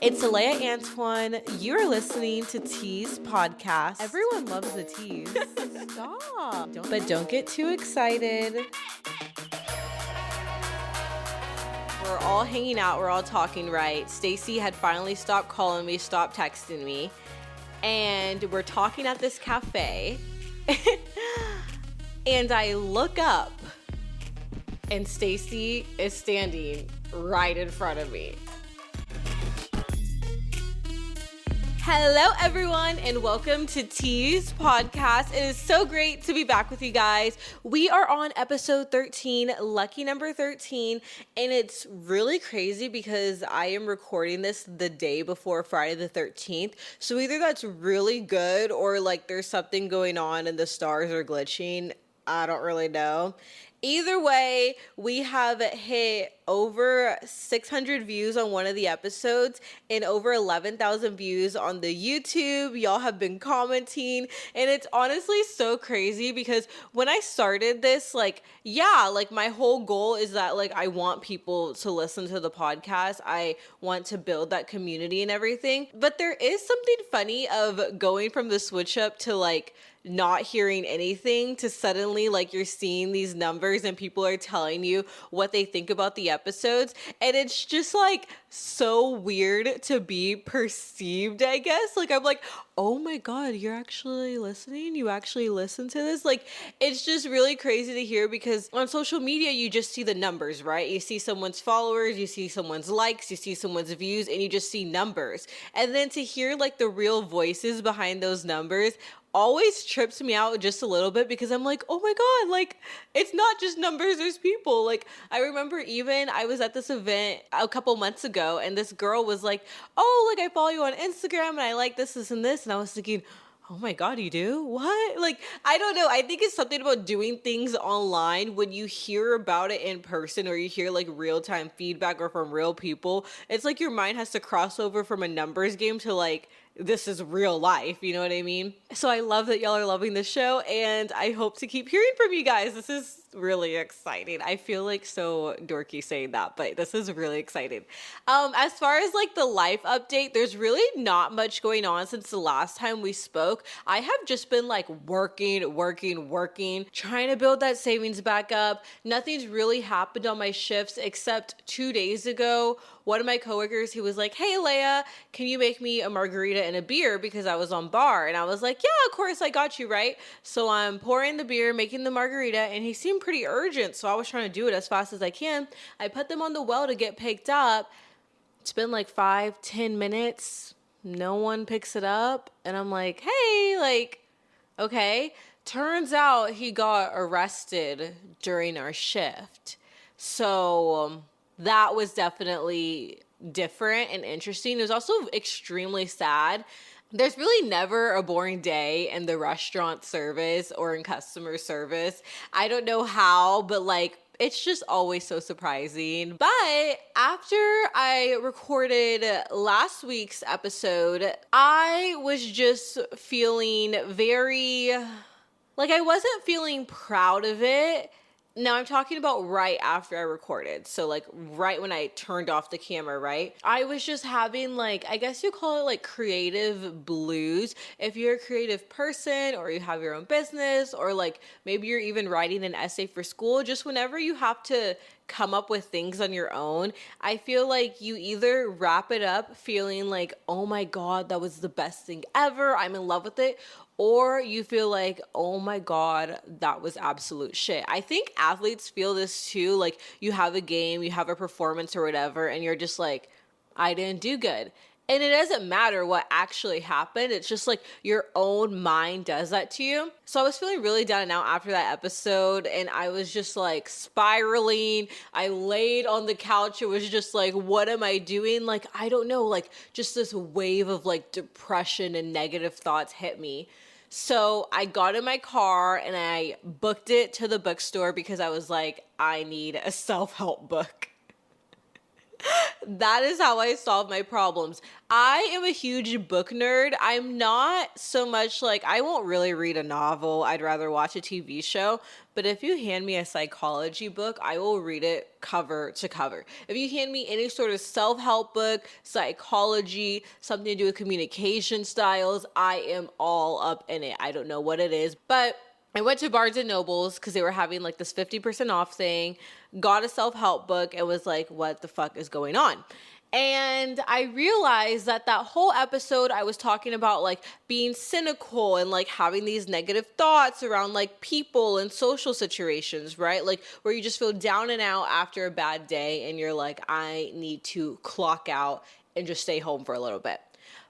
It's Aleya Antoine. You're listening to Tease podcast. Everyone loves a tease. Stop. Don't get too excited. We're all hanging out. We're all talking, right? Stacy had finally stopped calling me, stopped texting me. And we're talking at this cafe. And I look up. And Stacy is standing right in front of me. Hello, everyone, and welcome to Tease podcast. It is so great to be back with you guys. We are on episode 13, lucky number 13, and it's really crazy because I am recording this the day before Friday the 13th. So either that's really good or like there's something going on and the stars are glitching. I don't really know. Either way, we have hit over 600 views on one of the episodes and over 11,000 views on the YouTube. Y'all have been commenting, and it's honestly so crazy because when I started this, my whole goal is that I want people to listen to the podcast. I want to build that community and everything. But there is something funny of going from the switch up to not hearing anything to suddenly you're seeing these numbers and people are telling you what they think about the episodes, and it's just so weird to be perceived, I guess. I'm like, oh my god, you're actually listening, you actually listen to this. It's just really crazy to hear because on social media you just see the numbers, right? You see someone's followers, you see someone's likes, you see someone's views, and you just see numbers. And then to hear the real voices behind those numbers always trips me out just a little bit because I'm like, oh my god, it's not just numbers, there's people. I remember even I was at this event a couple months ago and this girl was like, oh, I follow you on Instagram and I like this and this, and I was thinking, oh my god, you do? What? I don't know. I think it's something about doing things online when you hear about it in person or you hear real-time feedback or from real people. It's your mind has to cross over from a numbers game to this is real life, you know what I mean? So I love that y'all are loving the show, and I hope to keep hearing from you guys. This is really exciting. I feel so dorky saying that, but this is really exciting. As far as the life update, there's really not much going on since the last time we spoke. I have just been working, trying to build that savings back up. Nothing's really happened on my shifts except 2 days ago. One of my coworkers, he was like, hey, Aleya, can you make me a margarita and a beer? Because I was on bar. And I was like, yeah, of course, I got you, right? So I'm pouring the beer, making the margarita, and he seemed pretty urgent. So I was trying to do it as fast as I can. I put them on the well to get picked up. It's been 5-10 minutes. No one picks it up. And I'm like, hey, okay. Turns out he got arrested during our shift. So that was definitely different and interesting. It was also extremely sad. There's really never a boring day in the restaurant service or in customer service. I don't know how, but it's just always so surprising. But after I recorded last week's episode, I was just feeling very, I wasn't feeling proud of it. Now, I'm talking about right after I recorded. So, right when I turned off the camera, right? I was just having, I guess you call it, creative blues. If you're a creative person or you have your own business or, maybe you're even writing an essay for school, just whenever you have to come up with things on your own, I feel you either wrap it up feeling oh my god, that was the best thing ever, I'm in love with it, or you feel oh my god, that was absolute shit. I think athletes feel this too. You have a game, you have a performance or whatever, and you're just I didn't do good. And it doesn't matter what actually happened. It's just your own mind does that to you. So I was feeling really down and out after that episode, and I was just spiraling. I laid on the couch. It was just what am I doing? I don't know, just this wave of depression and negative thoughts hit me. So I got in my car and I booked it to the bookstore because I was I need a self-help book. That is how I solve my problems. I am a huge book nerd. I'm not so much like, I won't really read a novel. I'd rather watch a TV show. But if you hand me a psychology book, I will read it cover to cover. If you hand me any sort of self-help book, psychology, something to do with communication styles, I am all up in it. I don't know what it is, but I went to Barnes and Nobles because they were having like this 50% off thing, got a self-help book and was like, what the fuck is going on? And I realized that that whole episode I was talking about like being cynical and like having these negative thoughts around like people and social situations, right? Like where you just feel down and out after a bad day and you're like, I need to clock out and just stay home for a little bit.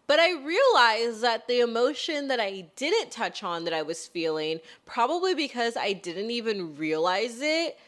But I realized that the emotion that I didn't touch on that I was feeling, probably because I didn't even realize it,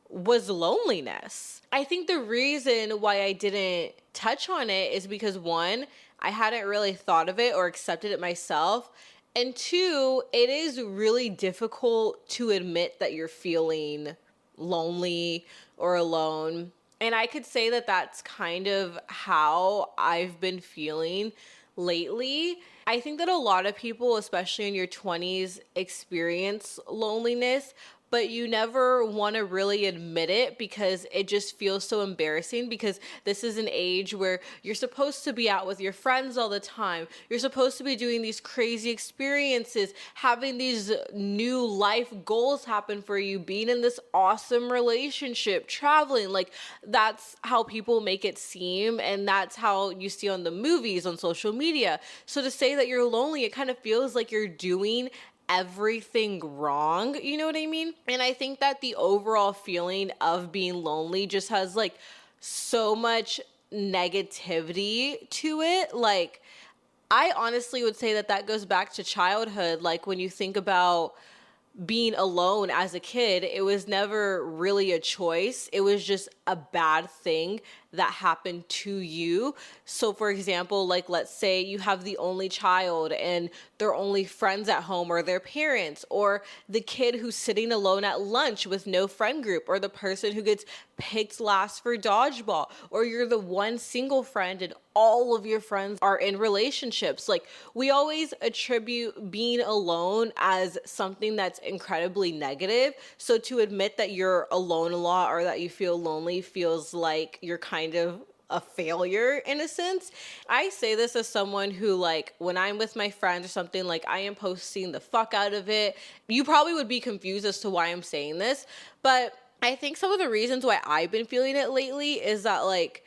was loneliness. I think the reason why I didn't touch on it is because one, I hadn't really thought of it or accepted it myself. And two, it is really difficult to admit that you're feeling lonely or alone. And I could say that that's kind of how I've been feeling lately. I think that a lot of people, especially in your 20s, experience loneliness, but you never want to really admit it because it just feels so embarrassing, because this is an age where you're supposed to be out with your friends all the time. You're supposed to be doing these crazy experiences, having these new life goals happen for you, being in this awesome relationship, traveling. Like that's how people make it seem, and that's how you see on the movies, on social media. So to say that you're lonely, it kind of feels like you're doing everything wrong, you know what I mean? And I think that the overall feeling of being lonely just has like so much negativity to it. Like I honestly would say that that goes back to childhood. Like when you think about being alone as a kid, it was never really a choice. It was just a bad thing that happened to you. So for example, like let's say you have the only child and their only friends at home are their parents, or the kid who's sitting alone at lunch with no friend group, or the person who gets picked last for dodgeball, or you're the one single friend and all of your friends are in relationships. Like we always attribute being alone as something that's incredibly negative. So to admit that you're alone a lot or that you feel lonely feels like you're kind of a failure in a sense. I say this as someone who, like, when I'm with my friends or something, like I am posting the fuck out of it. You probably would be confused as to why I'm saying this, but I think some of the reasons why I've been feeling it lately is that like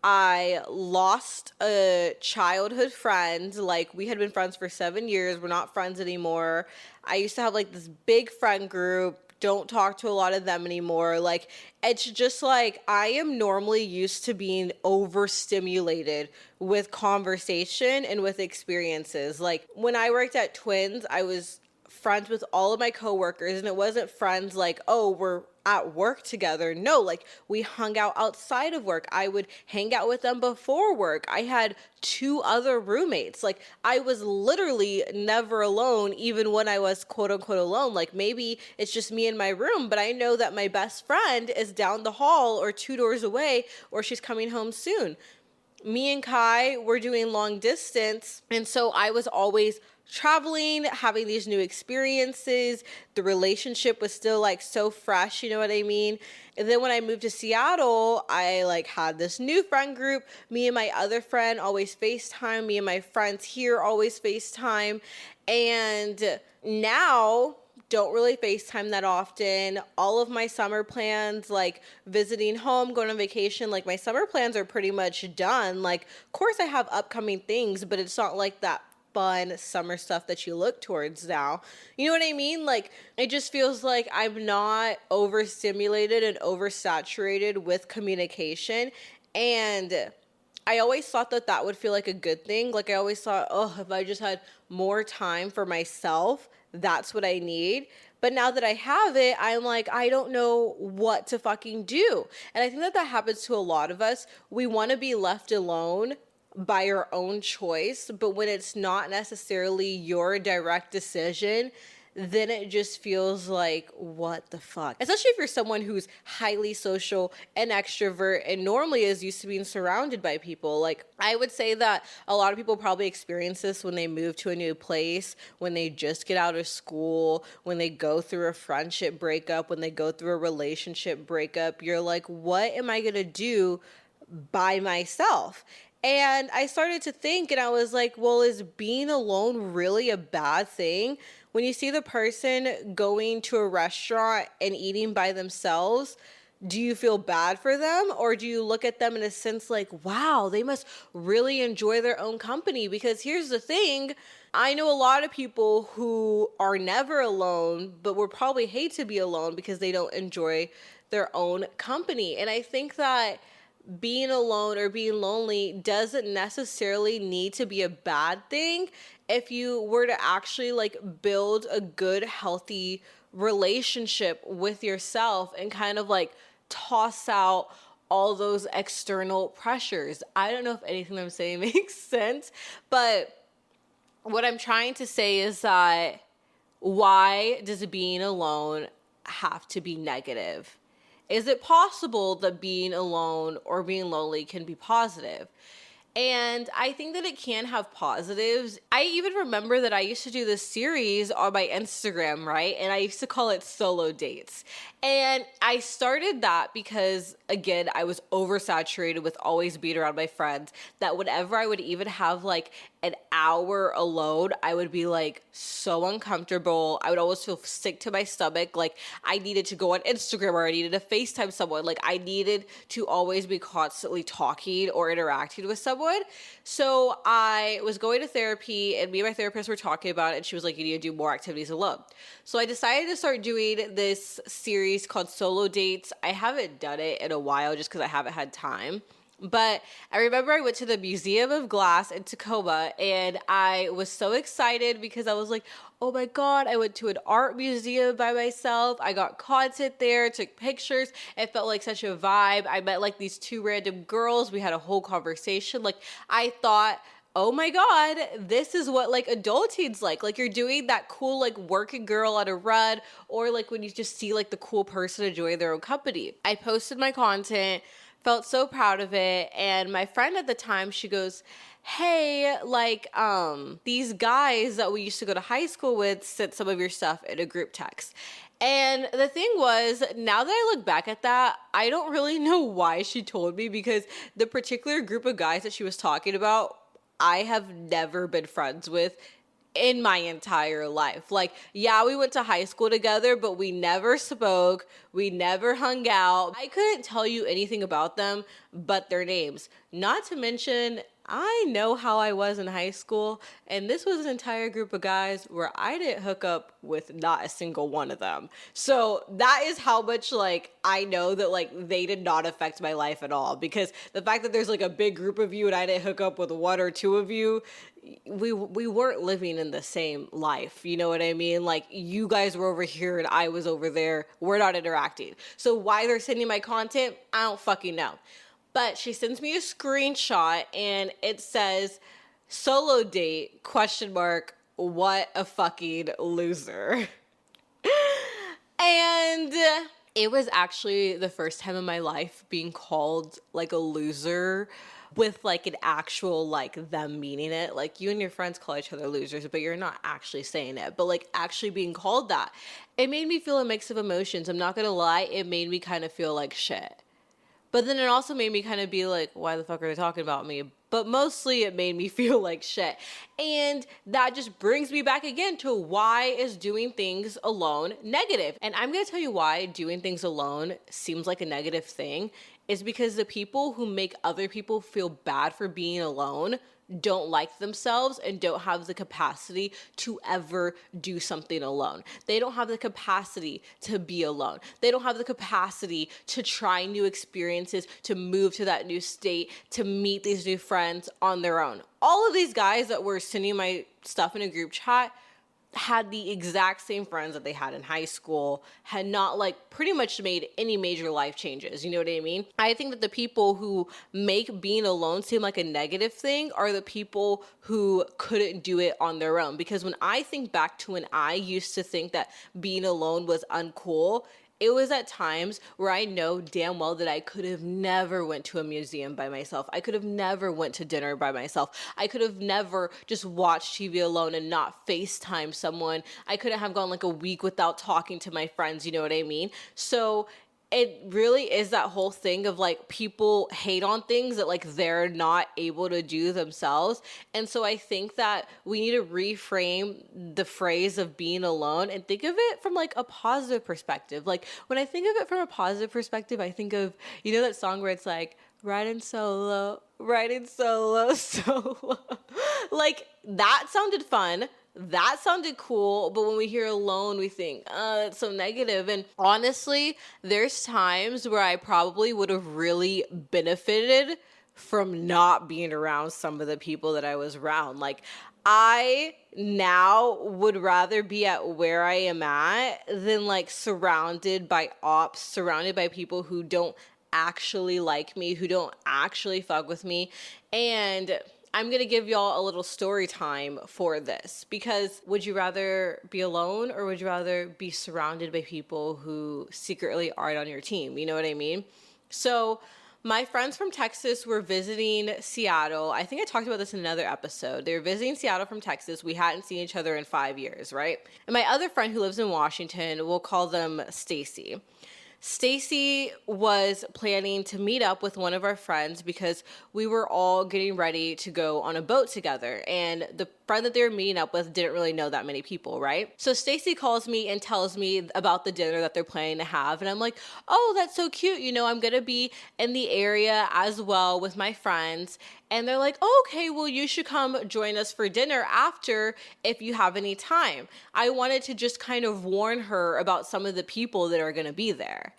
I lost a childhood friend. Like we had been friends for 7 years. We're not friends anymore. I used to have like this big friend group. Don't talk to a lot of them anymore. Like it's just like I am normally used to being overstimulated with conversation and with experiences. Like when I worked at Twins, I was friends with all of my coworkers, and it wasn't friends like, oh, we're at work together. No, like we hung out outside of work. I would hang out with them before work. I had two other roommates. Like I was literally never alone, even when I was quote unquote alone. Like maybe it's just me in my room, but I know that my best friend is down the hall or two doors away, or she's coming home soon. Me and Kai were doing long distance, and so I was always traveling, having these new experiences. The relationship was still like so fresh, you know what I mean? And then when I moved to Seattle, I like had this new friend group. Me and my other friend always FaceTime. Me and my friends here always FaceTime. And now don't really FaceTime that often. All of my summer plans, like visiting home, going on vacation, like my summer plans are pretty much done. Like, of course I have upcoming things, but it's not like that fun summer stuff that you look towards now. You know what I mean? Like, it just feels like I'm not overstimulated and oversaturated with communication. And I always thought that that would feel like a good thing. Like I always thought, oh, if I just had more time for myself, that's what I need. But now that I have it, I'm like, I don't know what to fucking do. And I think that that happens to a lot of us. We want to be left alone by our own choice, but when it's not necessarily your direct decision, then it just feels like, what the fuck? Especially if you're someone who's highly social and extrovert and normally is used to being surrounded by people. Like, I would say that a lot of people probably experience this when they move to a new place, when they just get out of school, when they go through a friendship breakup, when they go through a relationship breakup. You're like, what am I gonna do by myself? And I started to think, and I was like, well, is being alone really a bad thing? When you see the person going to a restaurant and eating by themselves, do you feel bad for them? Or do you look at them in a sense like, wow, they must really enjoy their own company? Because here's the thing, I know a lot of people who are never alone, but would probably hate to be alone because they don't enjoy their own company. And I think that being alone or being lonely doesn't necessarily need to be a bad thing if you were to actually like build a good, healthy relationship with yourself and kind of like toss out all those external pressures. I don't know if anything I'm saying makes sense, but what I'm trying to say is that why does being alone have to be negative? Is it possible that being alone or being lonely can be positive? And I think that it can have positives. I even remember that I used to do this series on my Instagram, right? And I used to call it Solo Dates. And I started that because, again, I was oversaturated with always being around my friends, that whenever I would even have like an hour alone, I would be like so uncomfortable. I would always feel sick to my stomach. Like I needed to go on Instagram or I needed to FaceTime someone. Like I needed to always be constantly talking or interacting with someone. So I was going to therapy and me and my therapist were talking about it and she was like, you need to do more activities alone. So I decided to start doing this series called Solo Dates. I haven't done it in a while just because I haven't had time. But I remember I went to the Museum of Glass in Tacoma and I was so excited because I was like, oh my God, I went to an art museum by myself. I got content there, took pictures. It felt like such a vibe. I met like these two random girls. We had a whole conversation. Like I thought, oh my God, this is what like adulting's like. Like you're doing that cool like working girl on a run or like when you just see like the cool person enjoying their own company. I posted my content, felt so proud of it. And my friend at the time, she goes, hey, like, these guys that we used to go to high school with sent some of your stuff in a group text. And the thing was, now that I look back at that, I don't really know why she told me because the particular group of guys that she was talking about, I have never been friends with in my entire life. Like, yeah, we went to high school together, but we never spoke. We never hung out. I couldn't tell you anything about them but their names. Not to mention, I know how I was in high school, and this was an entire group of guys where I didn't hook up with not a single one of them. So that is how much like I know that like they did not affect my life at all, because the fact that there's like a big group of you and I didn't hook up with one or two of you, we weren't living in the same life. You know what I mean? Like you guys were over here and I was over there. We're not interacting. So why they're sending my content, I don't fucking know. But she sends me a screenshot and it says solo date question mark, what a fucking loser. And it was actually the first time in my life being called like a loser with like an actual like them meaning it. Like you and your friends call each other losers, but you're not actually saying it. But like actually being called that, it made me feel a mix of emotions. I'm not gonna lie, it made me kind of feel like shit. But then it also made me kind of be like, why the fuck are they talking about me? But mostly it made me feel like shit. And that just brings me back again to why is doing things alone negative? And I'm going to tell you why doing things alone seems like a negative thing is because the people who make other people feel bad for being alone don't like themselves and don't have the capacity to ever do something alone. They don't have the capacity to be alone. They don't have the capacity to try new experiences, to move to that new state, to meet these new friends on their own. All of these guys that were sending my stuff in a group chat, had the exact same friends that they had in high school, had not like pretty much made any major life changes. You know what I mean? I think that the people who make being alone seem like a negative thing are the people who couldn't do it on their own. Because when I think back to when I used to think that being alone was uncool, it was at times where I know damn well that I could have never went to a museum by myself. I could have never went to dinner by myself. I could have never just watched TV alone and not FaceTime someone. I couldn't have gone like a week without talking to my friends, you know what I mean? So it really is that whole thing of like people hate on things that like they're not able to do themselves. And so I think that we need to reframe the phrase of being alone and think of it from like a positive perspective. Like when I think of it from a positive perspective, I think of, you know, that song where it's like riding solo, solo. Like that sounded fun. That sounded cool, but when we hear alone, we think, it's so negative. And honestly, there's times where I probably would have really benefited from not being around some of the people that I was around. Like, I now would rather be at where I am at than like surrounded by opps, surrounded by people who don't actually like me, who don't actually fuck with me. And I'm going to give y'all a little story time for this, because would you rather be alone or would you rather be surrounded by people who secretly aren't on your team? You know what I mean? So my friends from Texas were visiting Seattle. I think I talked about this in another episode. They were visiting Seattle from Texas. We hadn't seen each other in 5 years, right? And my other friend who lives in Washington, we'll call them Stacy. Stacy was planning to meet up with one of our friends because we were all getting ready to go on a boat together. And the friend that they were meeting up with didn't really know that many people, right? So Stacy calls me and tells me about the dinner that they're planning to have. And I'm like, oh, that's so cute. You know, I'm going to be in the area as well with my friends. And they're like, oh, okay, well, you should come join us for dinner after if you have any time. I wanted to just kind of warn her about some of the people that are going to be there.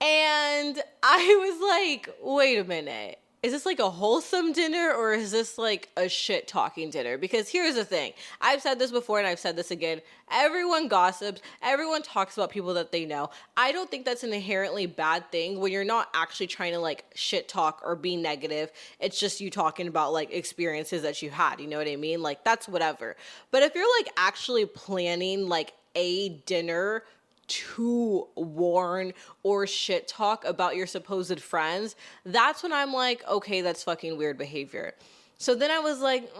And I was like, wait a minute. Is this like a wholesome dinner or is this like a shit talking dinner? Because here's the thing. I've said this before and I've said this again. Everyone gossips. Everyone talks about people that they know. I don't think that's an inherently bad thing when you're not actually trying to like shit talk or be negative. It's just you talking about like experiences that you had. You know what I mean? Like that's whatever. But if you're like actually planning like a dinner to warn or shit talk about your supposed friends, that's when I'm like, okay, that's fucking weird behavior. So then I was like,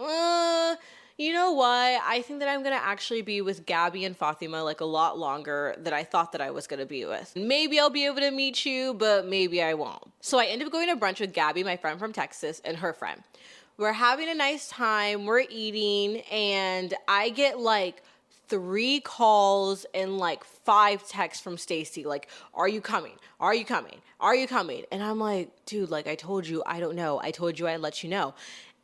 you know what? I think that I'm going to actually be with Gabby and Fatima like a lot longer than I thought that I was going to be with. Maybe I'll be able to meet you, but maybe I won't. So I ended up going to brunch with Gabby, my friend from Texas, and her friend. We're having a nice time. We're eating, and I get like 3 calls and like 5 texts from Stacy, like, are you coming? Are you coming? Are you coming? And I'm like, dude, like I told you, I don't know. I told you I'd let you know.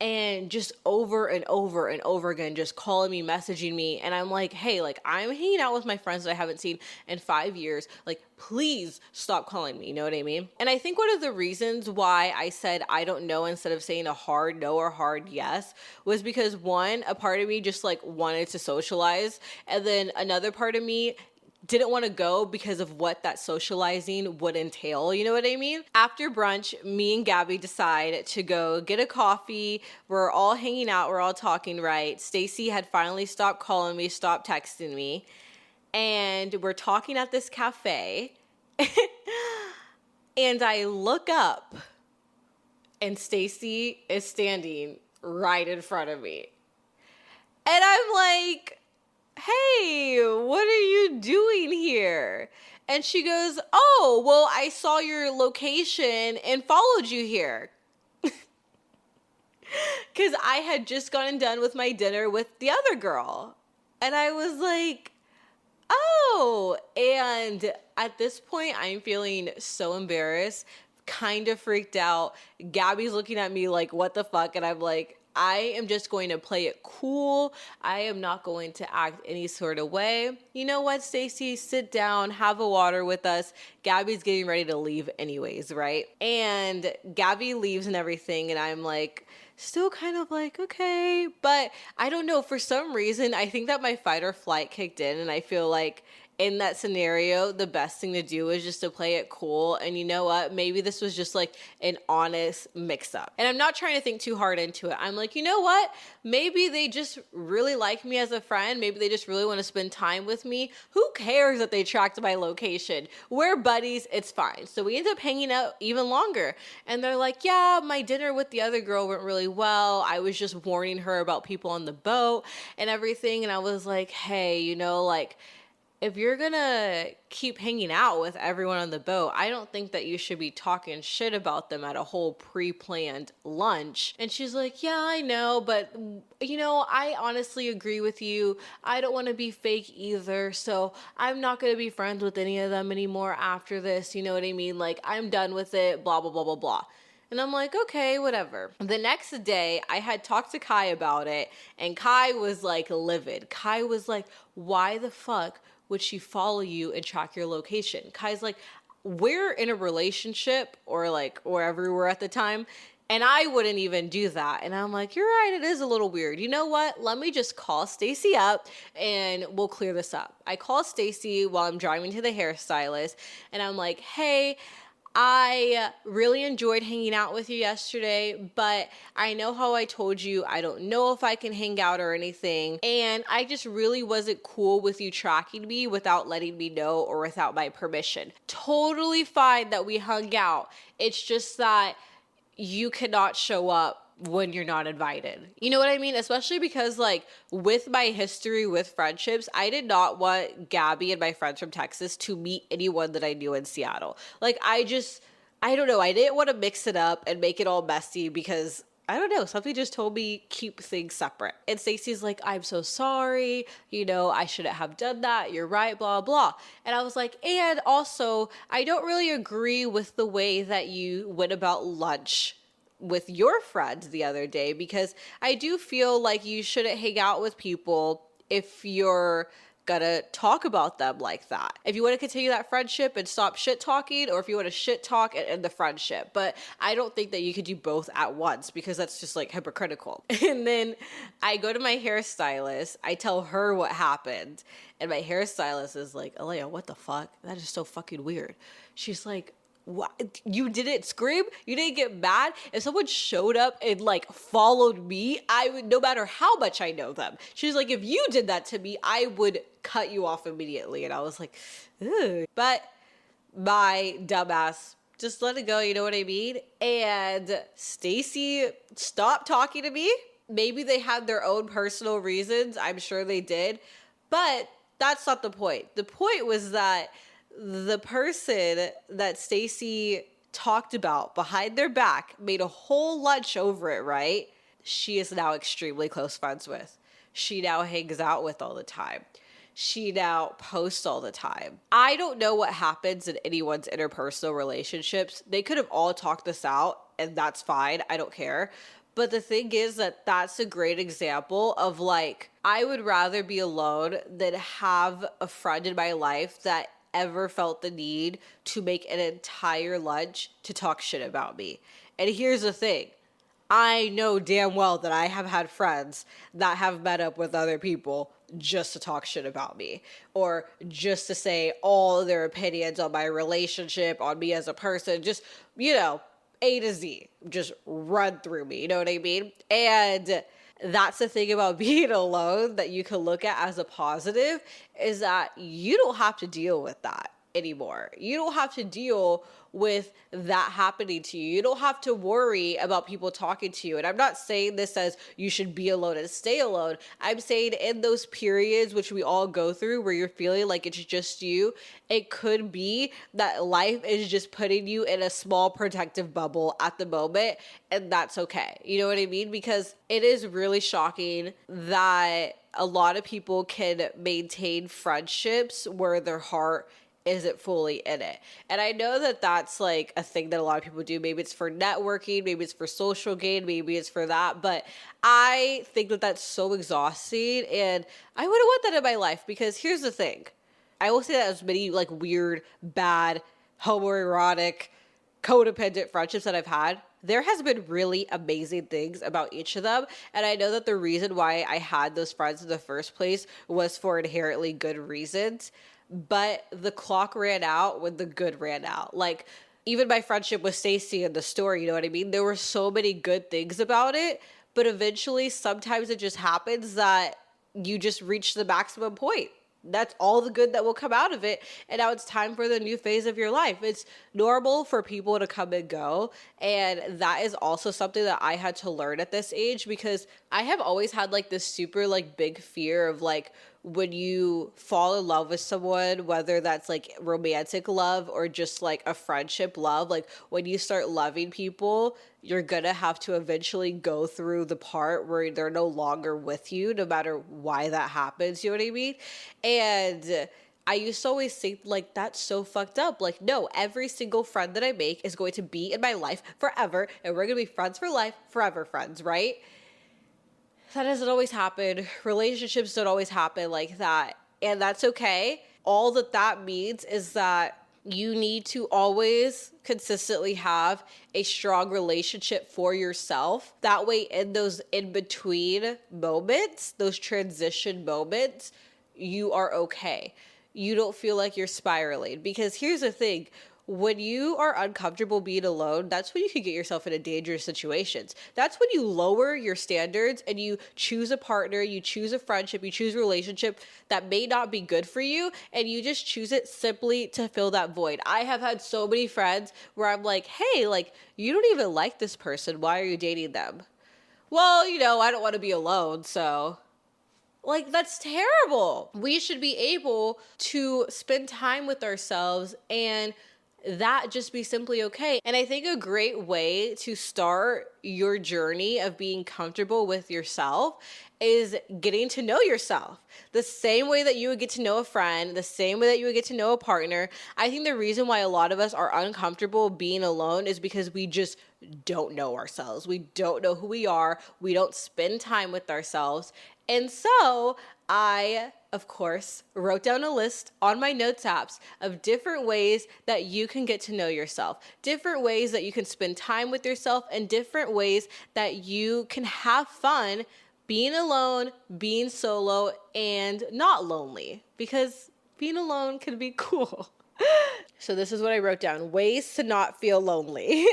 And just over and over and over again, just calling me, messaging me. And I'm like, hey, like I'm hanging out with my friends that I haven't seen in 5 years. Like, please stop calling me. You know what I mean? And I think one of the reasons why I said I don't know instead of saying a hard no or hard yes was because one, a part of me just like wanted to socialize. And then another part of me didn't want to go because of what that socializing would entail. You know what I mean? After brunch, me and Gabby decide to go get a coffee. We're all hanging out. We're all talking, right? Stacy had finally stopped calling me, stopped texting me. And we're talking at this cafe. And I look up and Stacy is standing right in front of me. And I'm like, hey, what are you doing here? And she goes, oh, well, I saw your location and followed you here. Because I had just gotten done with my dinner with the other girl. And I was like, oh. And at this point, I'm feeling so embarrassed, kind of freaked out. Gabby's looking at me like, what the fuck? And I'm like, I am just going to play it cool. I am not going to act any sort of way. You know what, Stacy? Sit down, have a water with us. Gabby's getting ready to leave anyways, right? And Gabby leaves and everything. And I'm like, still kind of like, okay. But I don't know, for some reason, I think that my fight or flight kicked in, and I feel like in that scenario, the best thing to do is just to play it cool. And you know what? Maybe this was just like an honest mix up. And I'm not trying to think too hard into it. I'm like, you know what? Maybe they just really like me as a friend. Maybe they just really want to spend time with me. Who cares that they tracked my location? We're buddies. It's fine. So we end up hanging out even longer. And they're like, yeah, my dinner with the other girl went really well. I was just warning her about people on the boat and everything. And I was like, hey, you know, like, if you're gonna keep hanging out with everyone on the boat, I don't think that you should be talking shit about them at a whole pre-planned lunch. And she's like, yeah, I know, but you know, I honestly agree with you. I don't want to be fake either, so I'm not gonna be friends with any of them anymore after this. You know what I mean? Like, I'm done with it, blah, blah, blah, blah, blah. And I'm like, okay, whatever. The next day, I had talked to Kai about it, and Kai was like livid. Kai was like, why the fuck would she follow you and track your location? Kai's like, we're in a relationship, or like wherever we were at the time, and I wouldn't even do that. And I'm like, you're right, it is a little weird. You know what? Let me just call Stacy up and we'll clear this up. I call Stacy while I'm driving to the hairstylist, and I'm like, hey, I really enjoyed hanging out with you yesterday, but I know how I told you I don't know if I can hang out or anything, and I just really wasn't cool with you tracking me without letting me know or without my permission. Totally fine that we hung out. It's just that you cannot show up when you're not invited. You know what I mean? Especially because, like, with my history with friendships, I did not want Gabby and my friends from Texas to meet anyone that I knew in Seattle. Like, I don't know. I didn't want to mix it up and make it all messy because I don't know, something just told me keep things separate. And Stacey's like, I'm so sorry. You know, I shouldn't have done that. You're right, blah, blah. And I was like, and also, I don't really agree with the way that you went about lunch with your friends the other day, because I do feel like you shouldn't hang out with people if you're gonna talk about them like that. If you want to continue that friendship and stop shit talking, or if you want to shit talk and end the friendship. But I don't think that you could do both at once, because that's just like hypocritical. And then I go to my hairstylist, I tell her what happened, and my hairstylist is like, Aleya, what the fuck? That is so fucking weird. She's like, what? You didn't scream? You didn't get mad? If someone showed up and like followed me, I would, no matter how much I know them. She's like, if you did that to me, I would cut you off immediately. And I was like, ugh. But my dumbass just let it go, you know what I mean? And Stacy stopped talking to me. Maybe they had their own personal reasons. I'm sure they did. But that's not the point. The point was that the person that Stacy talked about behind their back made a whole lunch over it, right? She is now extremely close friends with. She now hangs out with all the time. She now posts all the time. I don't know what happens in anyone's interpersonal relationships. They could have all talked this out, and that's fine. I don't care. But the thing is that that's a great example of, like, I would rather be alone than have a friend in my life that ever felt the need to make an entire lunch to talk shit about me. And here's the thing. I know damn well that I have had friends that have met up with other people just to talk shit about me, or just to say all their opinions on my relationship, on me as a person, just, you know, A to Z, just run through me, you know what I mean? And that's the thing about being alone that you can look at as a positive, is that you don't have to deal with that anymore. You don't have to deal with that happening to you. You don't have to worry about people talking to you. And I'm not saying this as you should be alone and stay alone. I'm saying in those periods which we all go through where you're feeling like it's just you, it could be that life is just putting you in a small protective bubble at the moment, and that's okay. You know what I mean? Because it is really shocking that a lot of people can maintain friendships where their heart isn't fully in it. And I know that that's like a thing that a lot of people do. Maybe it's for networking, maybe it's for social gain, maybe it's for that. But I think that that's so exhausting, and I wouldn't want that in my life, because here's the thing. I will say that as many like weird, bad, homoerotic, codependent friendships that I've had, there has been really amazing things about each of them. And I know that the reason why I had those friends in the first place was for inherently good reasons. But the clock ran out when the good ran out. Like, even my friendship with Stacy in the story, you know what I mean? There were so many good things about it. But eventually, sometimes it just happens that you just reach the maximum point. That's all the good that will come out of it. And now it's time for the new phase of your life. It's normal for people to come and go. And that is also something that I had to learn at this age, because I have always had like this super like big fear of like, when you fall in love with someone, whether that's like romantic love or just like a friendship love, like when you start loving people, you're gonna have to eventually go through the part where they're no longer with you, no matter why that happens. You know what I mean? And I used to always think like, that's so fucked up. Like, no, every single friend that I make is going to be in my life forever, and we're gonna be friends for life, forever friends, right? That doesn't always happen. Relationships don't always happen like that. And that's okay. All that that means is that you need to always consistently have a strong relationship for yourself. That way, in those in between moments, those transition moments, you are okay. You don't feel like you're spiraling. Because here's the thing, when you are uncomfortable being alone, that's when you can get yourself into dangerous situations. That's when you lower your standards and you choose a partner, you choose a friendship, you choose a relationship that may not be good for you, and you just choose it simply to fill that void. I have had so many friends where I'm like, hey, like, you don't even like this person. Why are you dating them? Well, you know, I don't want to be alone, so... Like, that's terrible. We should be able to spend time with ourselves and that just be simply okay. And I think a great way to start your journey of being comfortable with yourself is getting to know yourself. The same way that you would get to know a friend, the same way that you would get to know a partner. I think the reason why a lot of us are uncomfortable being alone is because we just don't know ourselves. We don't know who we are. We don't spend time with ourselves. And so I, of course, wrote down a list on my notes apps of different ways that you can get to know yourself, different ways that you can spend time with yourself, and different ways that you can have fun being alone, being solo, and not lonely, because being alone can be cool. So this is what I wrote down. Ways to not feel lonely.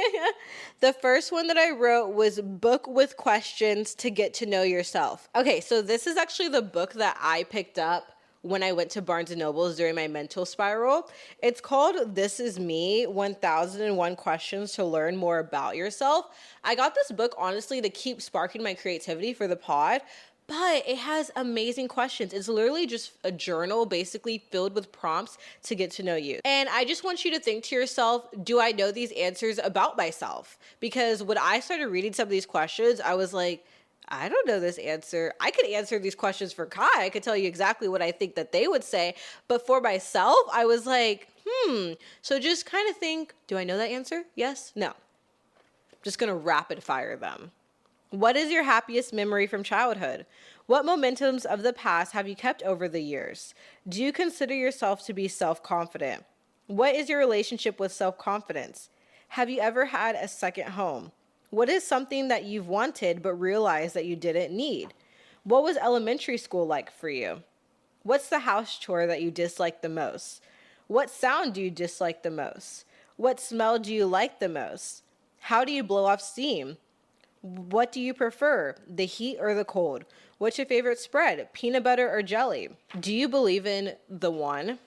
The first one that I wrote was book with questions to get to know yourself. Okay, so this is actually the book that I picked up when I went to Barnes & Noble's during my mental spiral. It's called This Is Me, 1001 Questions to Learn More About Yourself. I got this book, honestly, to keep sparking my creativity for the pod, but it has amazing questions. It's literally just a journal basically filled with prompts to get to know you. And I just want you to think to yourself, do I know these answers about myself? Because when I started reading some of these questions, I was like, I don't know this answer. I could answer these questions for Kai. I could tell you exactly what I think that they would say. But for myself, I was like, So just kind of think, do I know that answer? Yes? No. Just going to rapid fire them. What is your happiest memory from childhood? What momentums of the past have you kept over the years? Do you consider yourself to be self-confident? What is your relationship with self-confidence? Have you ever had a second home? What is something that you've wanted but realized that you didn't need? What was elementary school like for you? What's the house chore that you dislike the most? What sound do you dislike the most? What smell do you like the most? How do you blow off steam? What do you prefer, the heat or the cold? What's your favorite spread, peanut butter or jelly? Do you believe in the one?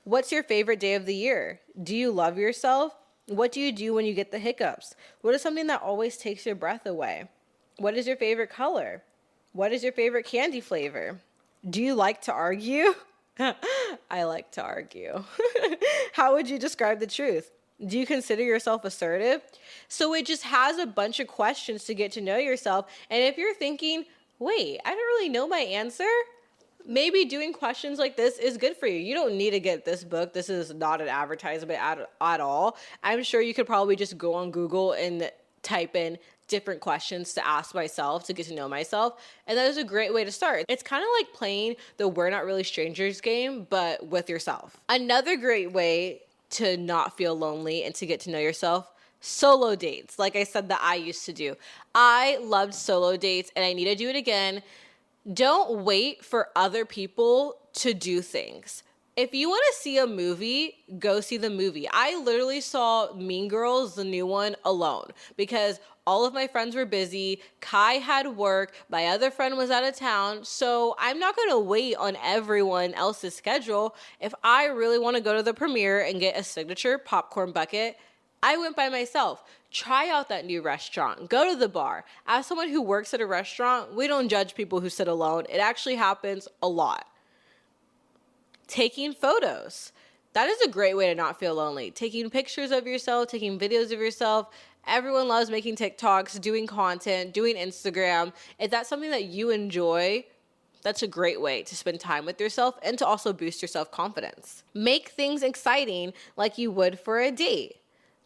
What's your favorite day of the year? Do you love yourself? What do you do when you get the hiccups? What is something that always takes your breath away? What is your favorite color? What is your favorite candy flavor? Do you like to argue? I like to argue. How would you describe the truth? Do you consider yourself assertive? So it just has a bunch of questions to get to know yourself. And if you're thinking, wait, I don't really know my answer, maybe doing questions like this is good for you. You don't need to get this book. This is not an advertisement at all. I'm sure you could probably just go on Google and type in different questions to ask myself to get to know myself. And that is a great way to start. It's kind of like playing the We're Not Really Strangers game, but with yourself. Another great way to not feel lonely and to get to know yourself, Solo dates, like I said that I used to do. I loved solo dates and I need to do it again. Don't wait for other people to do things. If you want to see a movie, go see the movie. I literally saw Mean Girls, the new one, alone because all of my friends were busy. Kai had work. My other friend was out of town. So I'm not going to wait on everyone else's schedule. If I really want to go to the premiere and get a signature popcorn bucket, I went by myself. Try out that new restaurant. Go to the bar. As someone who works at a restaurant, we don't judge people who sit alone. It actually happens a lot. Taking photos. That is a great way to not feel lonely. Taking pictures of yourself, taking videos of yourself. Everyone loves making TikToks, doing content, doing Instagram. If that's something that you enjoy, that's a great way to spend time with yourself and to also boost your self-confidence. Make things exciting like you would for a date.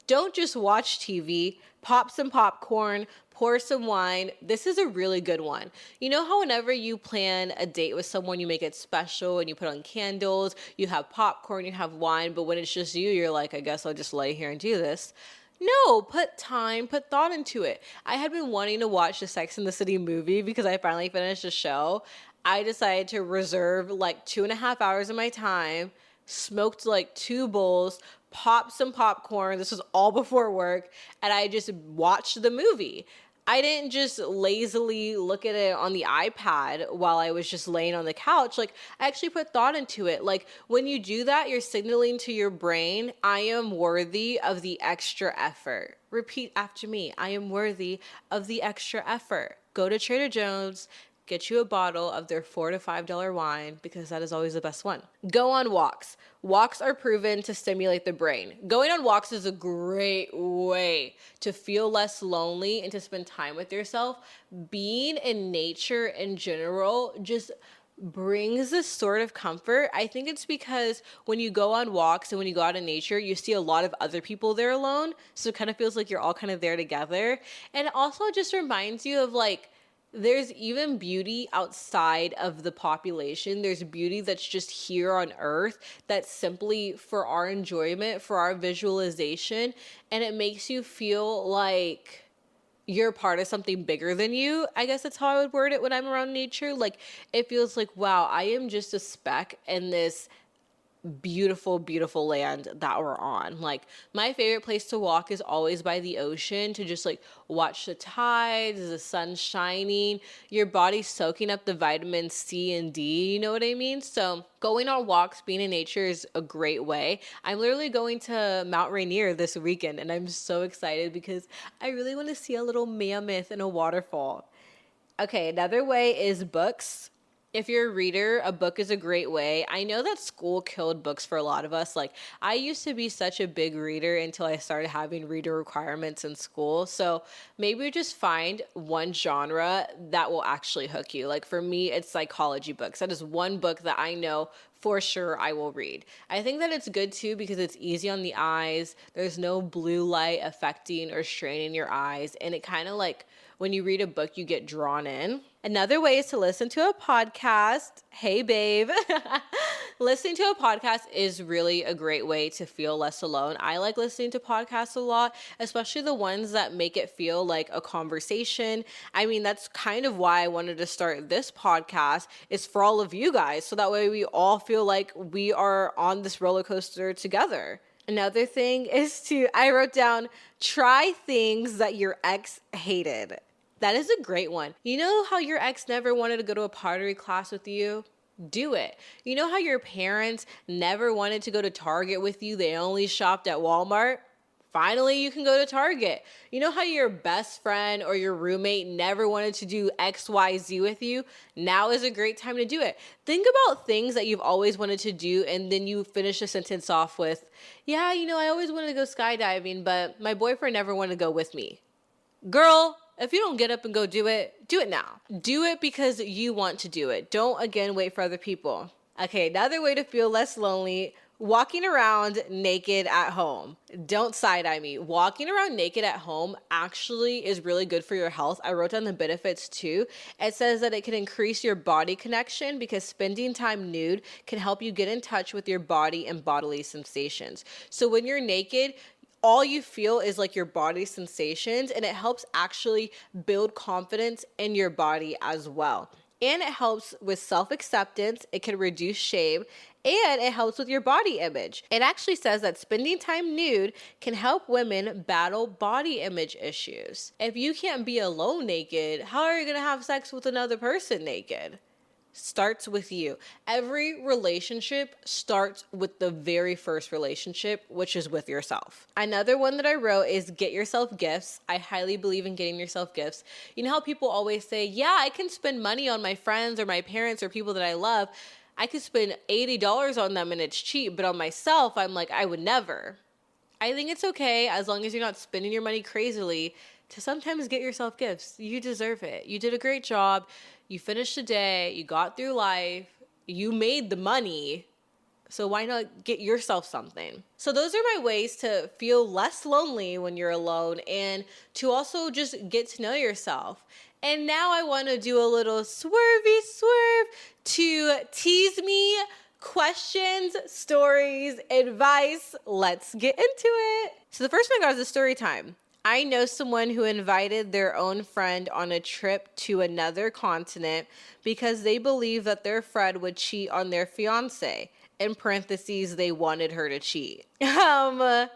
Don't just watch TV, pop some popcorn, pour some wine. This is a really good one. You know how whenever you plan a date with someone, you make it special and you put on candles, you have popcorn, you have wine, but when it's just you, you're like, I guess I'll just lay here and do this. No, put time, put thought into it. I had been wanting to watch the Sex and the City movie because I finally finished the show. I decided to reserve like 2.5 hours of my time, smoked like 2 bowls, popped some popcorn. This was all before work. And I just watched the movie. I didn't just lazily look at it on the iPad while I was just laying on the couch. Like, I actually put thought into it. Like, when you do that, you're signaling to your brain, I am worthy of the extra effort. Repeat after me. I am worthy of the extra effort. Go to Trader Joe's, get you a bottle of their $4 to $5 wine because that is always the best one. Go on walks. Walks are proven to stimulate the brain. Going on walks is a great way to feel less lonely and to spend time with yourself. Being in nature in general just brings this sort of comfort. I think it's because when you go on walks and when you go out in nature, you see a lot of other people there alone. So it kind of feels like you're all kind of there together. And it also just reminds you of like, there's even beauty outside of the population. There's beauty that's just here on earth that's simply for our enjoyment, for our visualization. And it makes you feel like you're part of something bigger than you. I guess that's how I would word it when I'm around nature. Like, it feels like, wow, I am just a speck in this beautiful, beautiful land that we're on. Like, my favorite place to walk is always by the ocean to just like watch the tides, the sun shining, your body soaking up the vitamin C and D, you know what I mean? So going on walks, being in nature is a great way. I'm literally going to Mount Rainier this weekend and I'm so excited because I really want to see a little mammoth and a waterfall. Okay, another way is books. If you're a reader, a book is a great way. I know that school killed books for a lot of us. Like, I used to be such a big reader until I started having reader requirements in school. So maybe just find one genre that will actually hook you. Like, for me, it's psychology books. That is one book that I know for sure I will read. I think that it's good too because it's easy on the eyes. There's no blue light affecting or straining your eyes. And it kind of like, when you read a book, you get drawn in. Another way is to listen to a podcast. Hey, babe. Listening to a podcast is really a great way to feel less alone. I like listening to podcasts a lot, especially the ones that make it feel like a conversation. I mean, that's kind of why I wanted to start this podcast, is for all of you guys. So that way we all feel like we are on this roller coaster together. Another thing is I wrote down, try things that your ex hated. That is a great one. You know how your ex never wanted to go to a pottery class with you? Do it. You know how your parents never wanted to go to Target with you? They only shopped at Walmart? Finally, you can go to Target. You know how your best friend or your roommate never wanted to do XYZ with you? Now is a great time to do it. Think about things that you've always wanted to do, and then you finish a sentence off with, yeah, you know, I always wanted to go skydiving, but my boyfriend never wanted to go with me. Girl, if you don't get up and go do it now. Do it because you want to do it. Don't, again, wait for other people. Okay, another way to feel less lonely, walking around naked at home. Don't side-eye me. Walking around naked at home actually is really good for your health. I wrote down the benefits too. It says that it can increase your body connection because spending time nude can help you get in touch with your body and bodily sensations. So when you're naked, all you feel is like your body sensations, and it helps actually build confidence in your body as well. And it helps with self-acceptance. It can reduce shame, and it helps with your body image. It actually says that spending time nude can help women battle body image issues. If you can't be alone naked, how are you going to have sex with another person naked? Starts with you. Every relationship starts with the very first relationship, which is with yourself. Another one that I wrote is get yourself gifts. I highly believe in getting yourself gifts. You know how people always say, yeah, I can spend money on my friends or my parents or people that I love. I could spend $80 on them and it's cheap, but on myself, I'm like, I would never. I think it's okay as long as you're not spending your money crazily to sometimes get yourself gifts. You deserve it. You did a great job. You finished the day. You got through life. You made the money. So why not get yourself something? So those are my ways to feel less lonely when you're alone and to also just get to know yourself. And now I want to do a little swervy swerve to tease me. Questions, stories, advice. Let's get into it. So the first one I got is a story time. I know someone who invited their own friend on a trip to another continent because they believe that their friend would cheat on their fiance. In parentheses, they wanted her to cheat. That's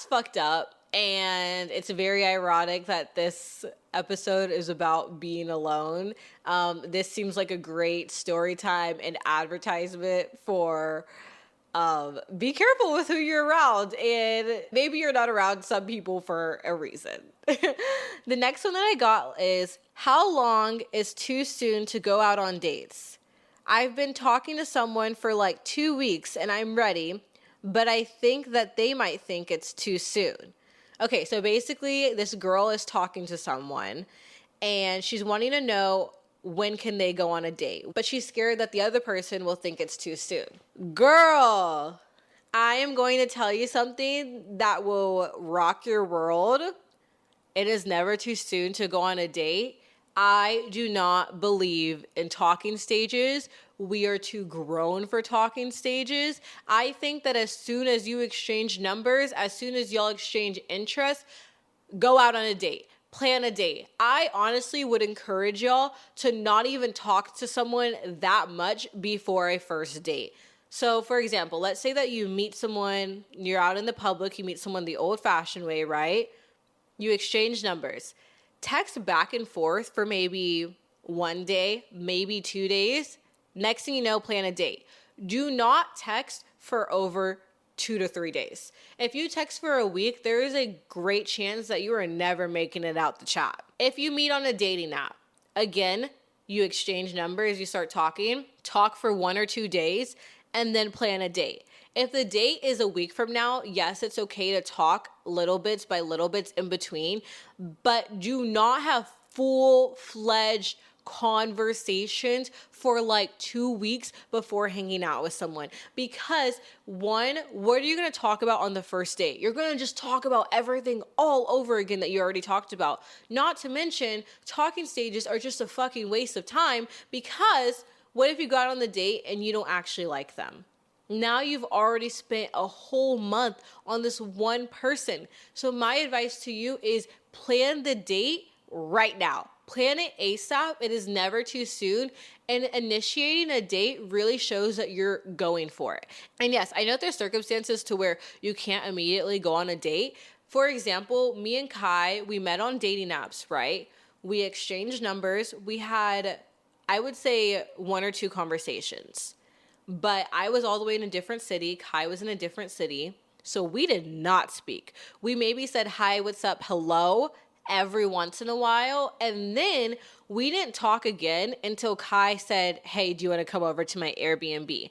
fucked up. And it's very ironic that this episode is about being alone. This seems like a great story time and advertisement for be careful with who you're around. And maybe you're not around some people for a reason. The next one that I got is, how long is too soon to go out on dates? I've been talking to someone for like 2 weeks and I'm ready, but I think that they might think it's too soon. Okay, so basically this girl is talking to someone and she's wanting to know when can they go on a date, but she's scared that the other person will think it's too soon. Girl, I am going to tell you something that will rock your world. It is never too soon to go on a date. I do not believe in talking stages. We are too grown for talking stages. I think that as soon as you exchange numbers, as soon as y'all exchange interests, go out on a date. Plan a date. I honestly would encourage y'all to not even talk to someone that much before a first date. So, for example, let's say that you meet someone, you're out in the public, you meet someone the old-fashioned way, right? You exchange numbers. Text back and forth for maybe 1 day, maybe 2 days. Next thing you know, plan a date. Do not text for over 2 to 3 days. If you text for a week, there is a great chance that you are never making it out the chat. If you meet on a dating app, again, you exchange numbers, you start talking, talk for 1 or 2 days, and then plan a date. If the date is a week from now, yes, it's okay to talk little bits by little bits in between, but do not have full-fledged conversations for like 2 weeks before hanging out with someone. Because one, what are you going to talk about on the first date? You're going to just talk about everything all over again that you already talked about. Not to mention, talking stages are just a fucking waste of time, because what if you got on the date and you don't actually like them? Now you've already spent a whole month on this one person. So my advice to you is plan the date right now. Plan it ASAP. It is never too soon. And initiating a date really shows that you're going for it. And yes, I know there's circumstances to where you can't immediately go on a date. For example, me and Kai, we met on dating apps, right? We exchanged numbers. We had, I would say, 1 or 2 conversations. But I was all the way in a different city. Kai was in a different city. So we did not speak. We maybe said hi, what's up, hello, every once in a while. And then we didn't talk again until Kai said, hey, do you want to come over to my Airbnb?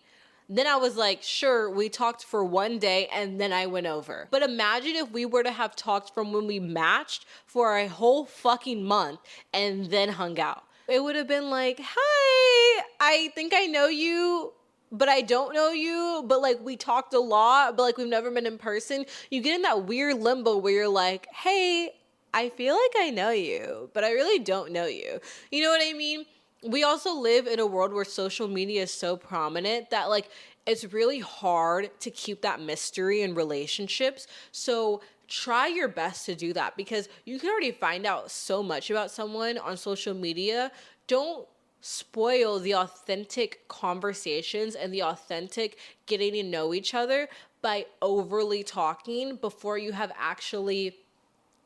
Then I was like, sure, we talked for 1 day and then I went over. But imagine if we were to have talked from when we matched for a whole fucking month and then hung out. It would have been like, hi, I think I know you, but I don't know you, but like we talked a lot, but like we've never been in person. You get in that weird limbo where you're like, hey, I feel like I know you, but I really don't know you. You know what I mean? We also live in a world where social media is so prominent that like it's really hard to keep that mystery in relationships. So try your best to do that, because you can already find out so much about someone on social media. Don't spoil the authentic conversations and the authentic getting to know each other by overly talking before you have actually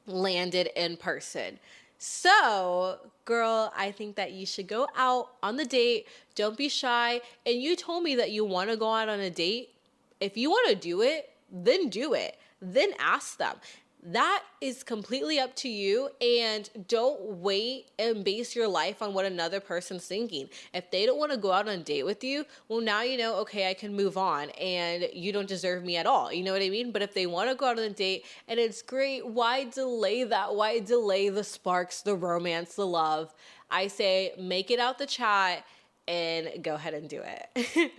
landed in person. So, girl, I think that you should go out on the date. Don't be shy. And you told me that you want to go out on a date. If you want to do it, then do it. Then ask them. That is completely up to you, and don't wait and base your life on what another person's thinking. If they don't want to go out on a date with you, well, now you know, okay, I can move on and you don't deserve me at all. You know what I mean? But if they want to go out on a date and it's great, why delay that? Why delay the sparks, the romance, the love? I say make it out the chat and go ahead and do it.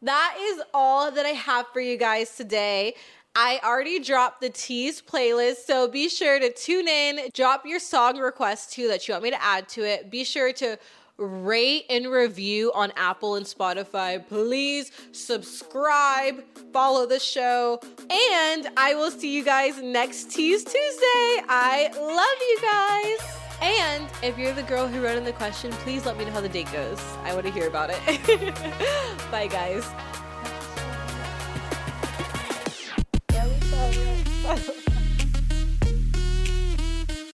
That is all that I have for you guys today. I already dropped the Tease playlist, so be sure to tune in. Drop your song requests too that you want me to add to it. Be sure to rate and review on Apple and Spotify. Please subscribe, follow the show, and I will see you guys next Tease Tuesday. I love you guys. And if you're the girl who wrote in the question, please let me know how the date goes. I want to hear about it. Bye, guys.